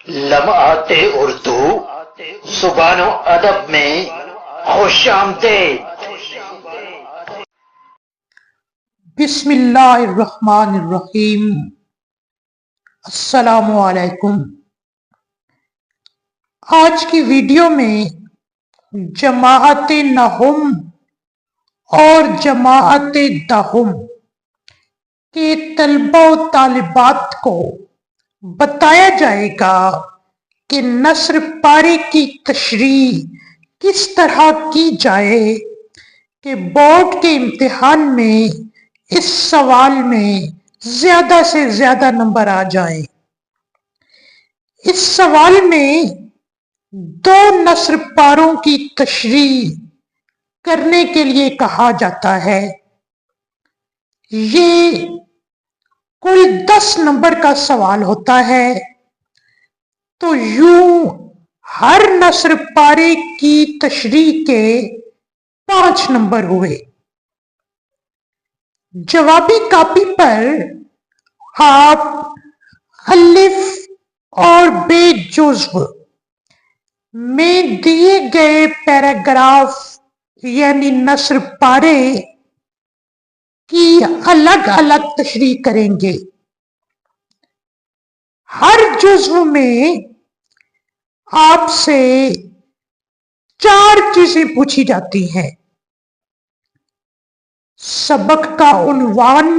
لمحات اردو زبان و ادب میں خوش آمدید۔ بسم اللہ الرحمن الرحیم۔ السلام علیکم۔ آج کی ویڈیو میں جماعت نہم اور جماعت دہم کے طلبہ و طالبات کو بتایا جائے گا کہ نثر پارے کی تشریح کس طرح کی جائے کہ بورڈ کے امتحان میں اس سوال میں زیادہ سے زیادہ نمبر آ جائیں۔ اس سوال میں دو نثر پاروں کی تشریح کرنے کے لیے کہا جاتا ہے۔ یہ کل 10 نمبر کا سوال ہوتا ہے، تو یوں ہر نثر پارے کی تشریح کے 5 نمبر ہوئے۔ جوابی کاپی پر آپ الف اور بے جزو میں دیے گئے پیراگراف یعنی نثر پارے کی الگ الگ تشریح کریں گے۔ ہر جزو میں آپ سے 4 چیزیں پوچھی جاتی ہیں: سبق کا عنوان،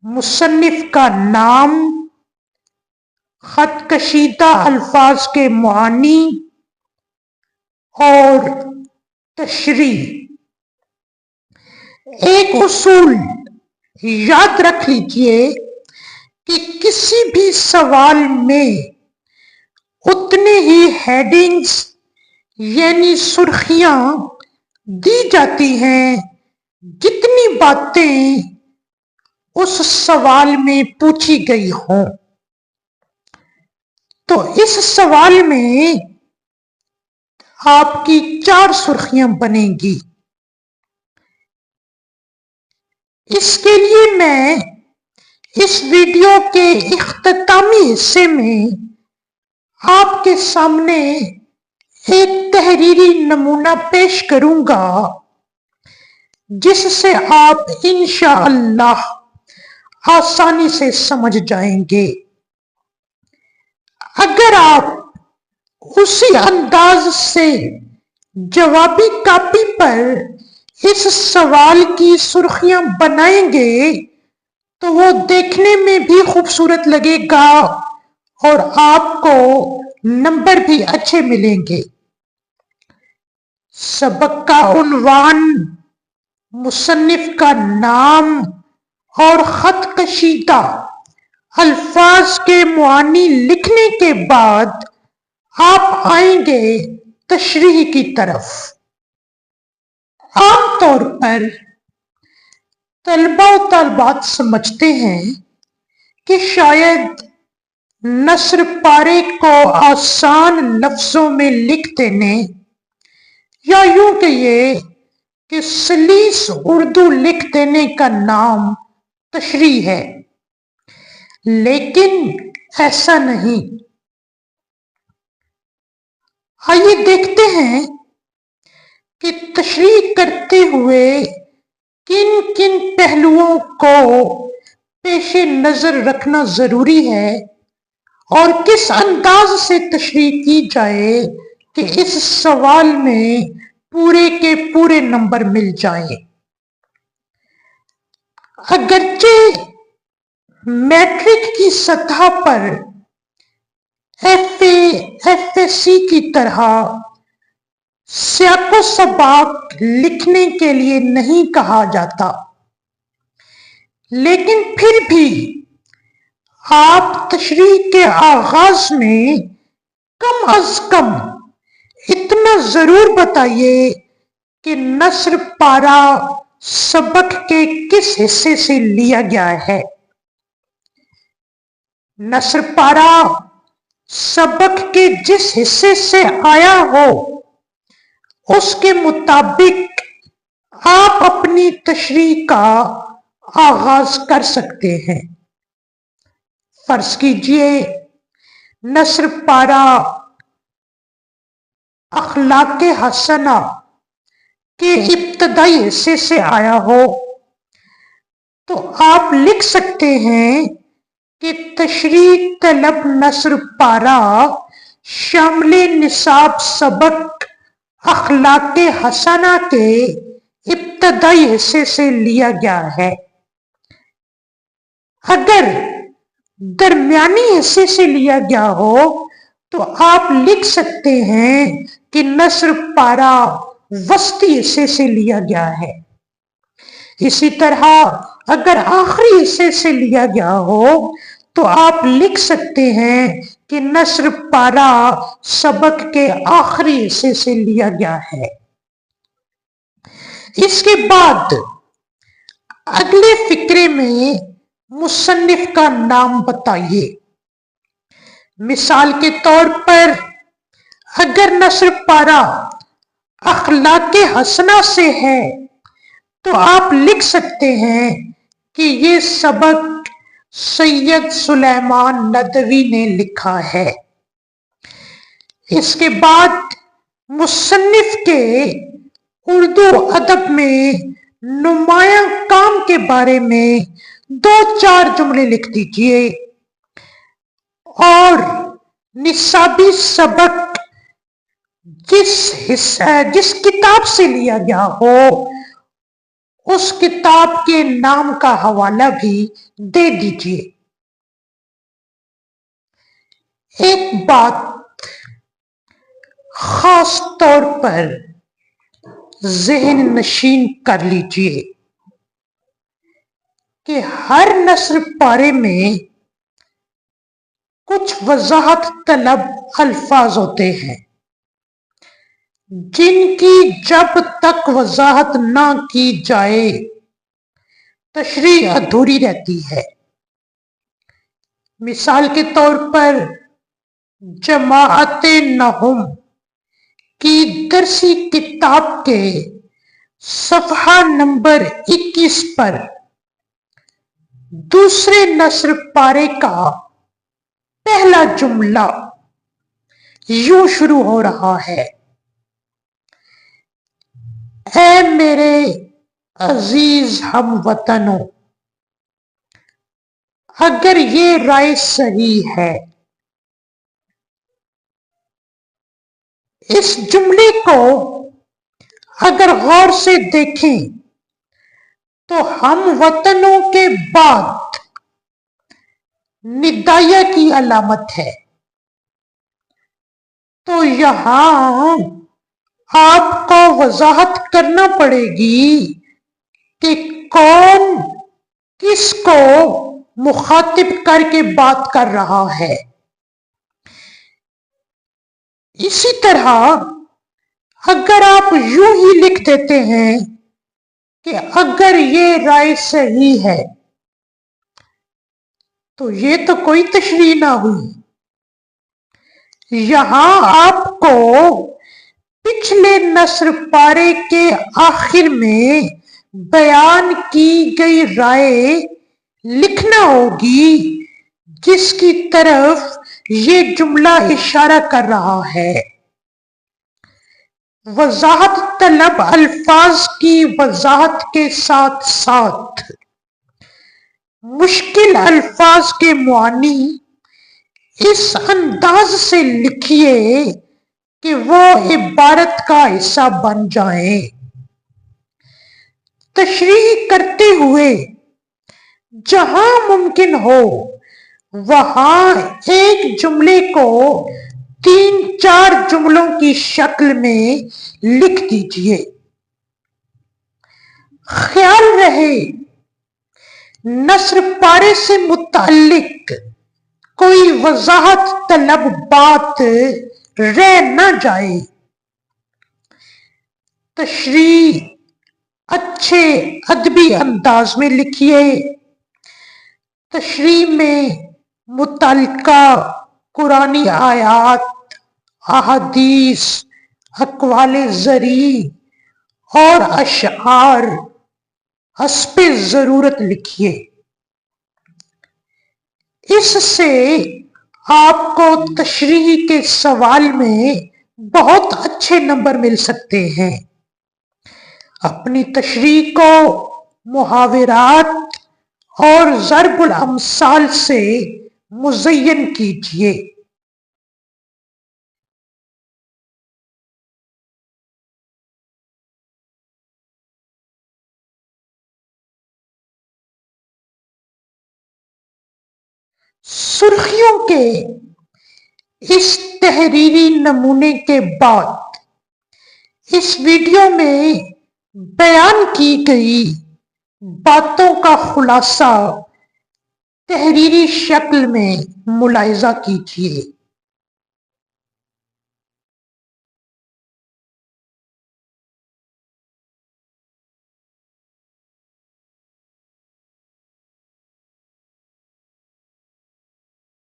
مصنف کا نام، خط کشیدہ الفاظ کے معانی اور تشریح۔ ایک اصول یاد رکھ لیجئے کہ کسی بھی سوال میں اتنے ہی ہیڈنگز یعنی سرخیاں دی جاتی ہیں جتنی باتیں اس سوال میں پوچھی گئی ہوں۔ تو اس سوال میں آپ کی 4 سرخیاں بنیں گی۔ اس کے لیے میں اس ویڈیو کے اختتامی حصے میں آپ کے سامنے ایک تحریری نمونہ پیش کروں گا جس سے آپ انشاءاللہ آسانی سے سمجھ جائیں گے۔ اگر آپ اسی انداز سے جوابی کاپی پر اس سوال کی سرخیاں بنائیں گے تو وہ دیکھنے میں بھی خوبصورت لگے گا اور آپ کو نمبر بھی اچھے ملیں گے۔ سبق کا عنوان، مصنف کا نام اور خط کشیدہ الفاظ کے معانی لکھنے کے بعد آپ آئیں گے تشریح کی طرف۔ عام طور پر طلبہ و طالبات سمجھتے ہیں کہ شاید نثر پارے کو آسان لفظوں میں لکھ دینے یا یوں کہیے کہ سلیس اردو لکھ دینے کا نام تشریح ہے، لیکن ایسا نہیں۔ آئیے دیکھتے ہیں کہ تشریح کرتے ہوئے کن کن پہلوؤں کو پیش نظر رکھنا ضروری ہے اور کس انداز سے تشریح کی جائے کہ اس سوال میں پورے کے پورے نمبر مل جائیں۔ اگرچہ میٹرک کی سطح پر ایف اے سی کی طرح سیاق و سباق لکھنے کے لیے نہیں کہا جاتا، لیکن پھر بھی آپ تشریح کے آغاز میں کم از کم اتنا ضرور بتائیے کہ نثر پارہ سبق کے کس حصے سے لیا گیا ہے۔ نثر پارہ سبق کے جس حصے سے آیا ہو اس کے مطابق آپ اپنی تشریح کا آغاز کر سکتے ہیں۔ فرض کیجئے نثر پارہ اخلاق حسنہ کے ابتدائی حصے سے آیا ہو تو آپ لکھ سکتے ہیں کہ تشریح طلب نثر پارہ شامل نصاب سبق اخلاق حسنہ کے ابتدائی حصے سے لیا گیا ہے۔ اگر درمیانی حصے سے لیا گیا ہو تو آپ لکھ سکتے ہیں کہ نثر پارہ وسطی حصے سے لیا گیا ہے۔ اسی طرح اگر آخری حصے سے لیا گیا ہو تو آپ لکھ سکتے ہیں کہ نثر پارہ سبق کے آخری حصے سے لیا گیا ہے۔ اس کے بعد اگلے فقرے میں مصنف کا نام بتائیے۔ مثال کے طور پر اگر نثر پارہ اخلاق حسنہ سے ہے تو آپ لکھ سکتے ہیں کہ یہ سبق سید سلیمان ندوی نے لکھا ہے۔ اس کے بعد مصنف کے اردو ادب میں نمایاں کام کے بارے میں 2-4 جملے لکھ دیجئے اور نصابی سبق جس کتاب سے لیا گیا ہو اس کتاب کے نام کا حوالہ بھی دے دیجئے۔ ایک بات خاص طور پر ذہن نشین کر لیجئے کہ ہر نثر پارے میں کچھ وضاحت طلب الفاظ ہوتے ہیں جن کی جب تک وضاحت نہ کی جائے تشریح ادھوری رہتی ہے۔ مثال کے طور پر جماعت نہم کی درسی کتاب کے صفحہ نمبر 21 پر دوسرے نثر پارے کا پہلا جملہ یوں شروع ہو رہا ہے: اے میرے عزیز ہم وطنوں۔ اگر یہ رائے صحیح ہے، اس جملے کو اگر غور سے دیکھیں تو ہم وطنوں کے بعد ندائیہ کی علامت ہے، تو یہاں آپ کو وضاحت کرنا پڑے گی کہ کون کس کو مخاطب کر کے بات کر رہا ہے۔ اسی طرح اگر آپ یوں ہی لکھ دیتے ہیں کہ اگر یہ رائے صحیح ہے، تو یہ تو کوئی تشریح نہ ہوئی۔ یہاں آپ کو پچھلے نثر پارے کے آخر میں بیان کی گئی رائے لکھنا ہوگی جس کی طرف یہ جملہ اشارہ کر رہا ہے۔ وضاحت طلب الفاظ کی وضاحت کے ساتھ ساتھ مشکل الفاظ کے معانی اس انداز سے لکھیے کہ وہ عبارت کا حصہ بن جائیں۔ تشریح کرتے ہوئے جہاں ممکن ہو وہاں ایک جملے کو 3-4 جملوں کی شکل میں لکھ دیجئے۔ خیال رہے نثر پارے سے متعلق کوئی وضاحت طلب بات رہ نہ جائے۔ تشریح اچھے ادبی انداز میں لکھیے۔ تشریح میں متعلقہ قرآنی آیات، احادیث، اقوال زرعی اور اشعار حسب ضرورت لکھیے۔ اس سے آپ کو تشریح کے سوال میں بہت اچھے نمبر مل سکتے ہیں۔ اپنی تشریح کو محاورات اور ضرب الامثال سے مزین کیجیے۔ سرخیوں کے اس تحریری نمونے کے بعد اس ویڈیو میں بیان کی گئی باتوں کا خلاصہ تحریری شکل میں ملاحظہ کیجیے۔